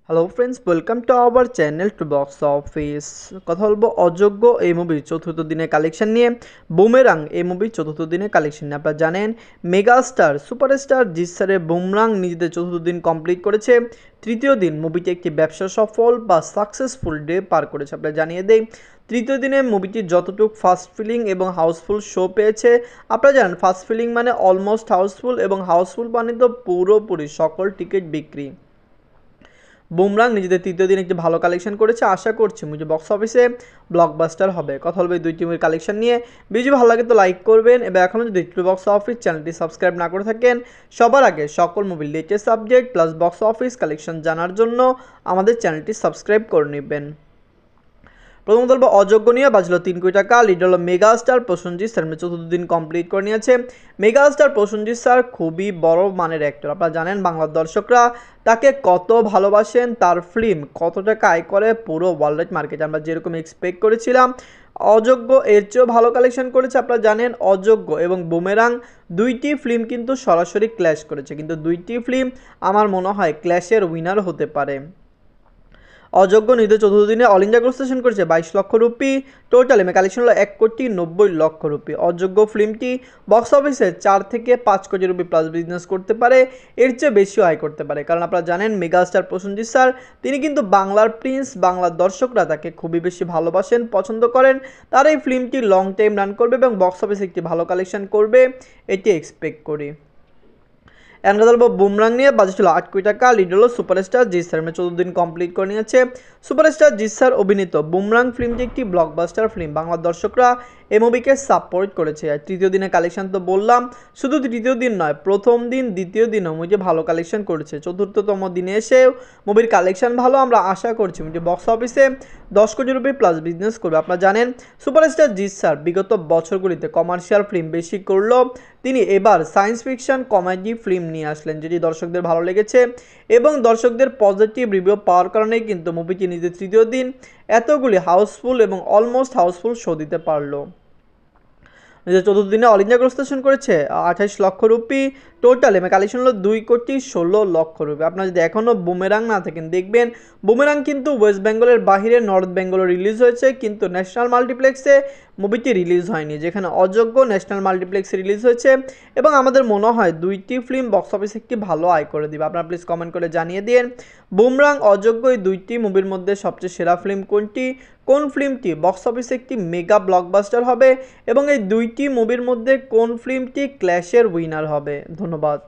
Hello friends, welcome to our channel to box office. কথা বলবো অযোগ্য এই মুভির চতুর্থ দিনের কালেকশন নিয়ে। বুমেরাং এই মুভির চতুর্থ দিনের কালেকশন নিয়ে আপনারা জানেন মেগাস্টার সুপারস্টার জিৎ স্যারের বুমরাং নিজেদের চতুর্থ দিন কমপ্লিট করেছে। তৃতীয় দিন মুভিটি একটি ব্যবসা সফল বা সাকসেসফুল ডে পার করেছে। আপনারা জানিয়ে দেই তৃতীয় দিনে মুভিটি যতটুকু ফার্স্ট ফিলিং এবং হাউসফুল শো পেয়েছে। আপনারা জানেন ফার্স্ট ফিলিং মানে অলমোস্ট হাউসফুল এবং হাউসফুল মানে তো পুরোপুরি সকল টিকিট বিক্রি। বুমরাং নিজেদের তৃতীয় দিন একটি ভালো কালেকশন করেছে। আশা করছি মুভি বক্স অফিসে ব্লকবাস্টার হবে। কথা বলবে দুই টিমের কালেকশন নিয়ে। ভিডিও ভালো লাগে তো লাইক করবেন এবং এখনও যদি বক্স অফিস চ্যানেলটি সাবস্ক্রাইব না করে থাকেন, সবার আগে সকল মুভির latest update plus box office collection জানার জন্য আমাদের চ্যানেলটি সাবস্ক্রাইব করে নেবেন। প্রথম বলবো অযোগ্য নিয়ে বাজলো 3 কোটি টাকা। লিডার হলো মেগাস্টার প্রসেনজিৎ স্যার চতুর্থ দিন কমপ্লিট করে নিয়েছে। মেগাস্টার প্রসেনজিৎ স্যার খুবই বড় মানের অ্যাক্টর। আপনারা জানেন বাংলার দর্শকরা তাকে কত ভালোবাসেন, তার ফিল্ম কত টাকা আয় করে পুরো ওয়ার্ল্ড মার্কেটে। আমরা যেরকম এক্সপেক্ট করেছিলাম অযোগ্য এর চেয়েও ভালো কালেকশন করেছে। আপনারা জানেন অযোগ্য এবং বুমেরাং দুইটি ফিল্ম কিন্তু সরাসরি ক্ল্যাশ করেছে, কিন্তু দুইটি ফিল্ম আমার মনে হয় ক্ল্যাশের উইনার হতে পারে। অযোগ্য নিজেদের চতুর্থ দিনে অল ইন্ডিয়া গ্রোস সেশন করেছে 22 লক্ষ রুপি। টোটাল এমএ কালেকশন হলো 1,90,00,000 রুপি। অযোগ্য ফিল্মটি বক্স অফিসে 4 থেকে 5 কোটি রুপি প্লাস বিজনেস করতে পারে, এর চেয়ে বেশিও আয় করতে পারে। কারণ আপনারা জানেন মেগাস্টার প্রসেনজিৎ স্যার তিনি কিন্তু বাংলার প্রিন্স, বাংলার দর্শকরা তাকে খুবই বেশি ভালোবাসেন, পছন্দ করেন। তার এই ফিল্মটি লং টাইম রান করবে এবং বক্স অফিসে একটি ভালো কালেকশন করবে এটি এক্সপেক্ট করি। বলবো বুমরাং নিয়ে বাজেট ছিল 8 কোটি টাকা। লিড হলো সুপারস্টার জিৎ স্যার 14 দিন কমপ্লিট করে নিয়েছে। সুপারস্টার জিৎ স্যার অভিনীত বুমরাং ফিল্মটি একটি ব্লকবাস্টার ফিল্ম। বাংলার দর্শকরা এই মুভিকে সাপোর্ট করেছে। আর তৃতীয় দিনের কালেকশন তো বললাম, শুধু তৃতীয় দিন নয়, প্রথম দিন দ্বিতীয় দিনও মুভি ভালো কালেকশন করেছে। চতুর্থতম দিনে এসেও মুভির কালেকশন ভালো। আমরা আশা করছি মুভি বক্স অফিসে 10 কোটি রুপি প্লাস বিজনেস করবে। আপনারা জানেন সুপারস্টার জিৎ স্যার বিগত বছরগুলিতে কমার্শিয়াল ফিল্ম বেশি করলেও তিনি এবার সায়েন্স ফিকশন কমেডি ফিল্ম নিয়ে আসলেন, যেটি দর্শকদের ভালো লেগেছে এবং দর্শকদের পজিটিভ রিভিউ পাওয়ার কারণেই কিন্তু মুভিটি নিজের তৃতীয় দিন এতগুলি হাউসফুল এবং অলমোস্ট হাউসফুল শো দিতে পারলো। নিজের চতুর্থ দিনে অল ইন্ডিয়া গ্রোস সেশন করেছে 28 লক্ষ রুপি। টোটাল এমএ কালেকশন হলো 2,16,00,000 রুপি। আপনারা যদি এখনও বুমেরাং না থাকেন দেখবেন বুমেরাং কিন্তু ওয়েস্ট বেঙ্গলের বাহিরে নর্থ বেঙ্গলে রিলিজ হয়েছে, কিন্তু ন্যাশনাল মাল্টিপ্লেক্সে মুভিটি রিলিজ হয়নি, যেখানে অযোগ্য ন্যাশনাল মাল্টিপ্লেক্সে রিলিজ হয়েছে। এবং আমাদের মনে হয় দুইটি ফিল্ম বক্স অফিসে একটি ভালো আয় করে দিবে। আপনারা প্লিজ কমেন্ট করে জানিয়ে দিন বুমরাং অযোগ্য এই দুইটি মুভির মধ্যে সবচেয়ে সেরা ফিল্ম কোনটি, কোন ফিল্মটি বক্স অফিসে একটি মেগা ব্লকবাস্টার হবে এবং এই দুইটি মুভির মধ্যে কোন ফিল্মটি ক্ল্যাশের উইনার হবে। ধন্যবাদ।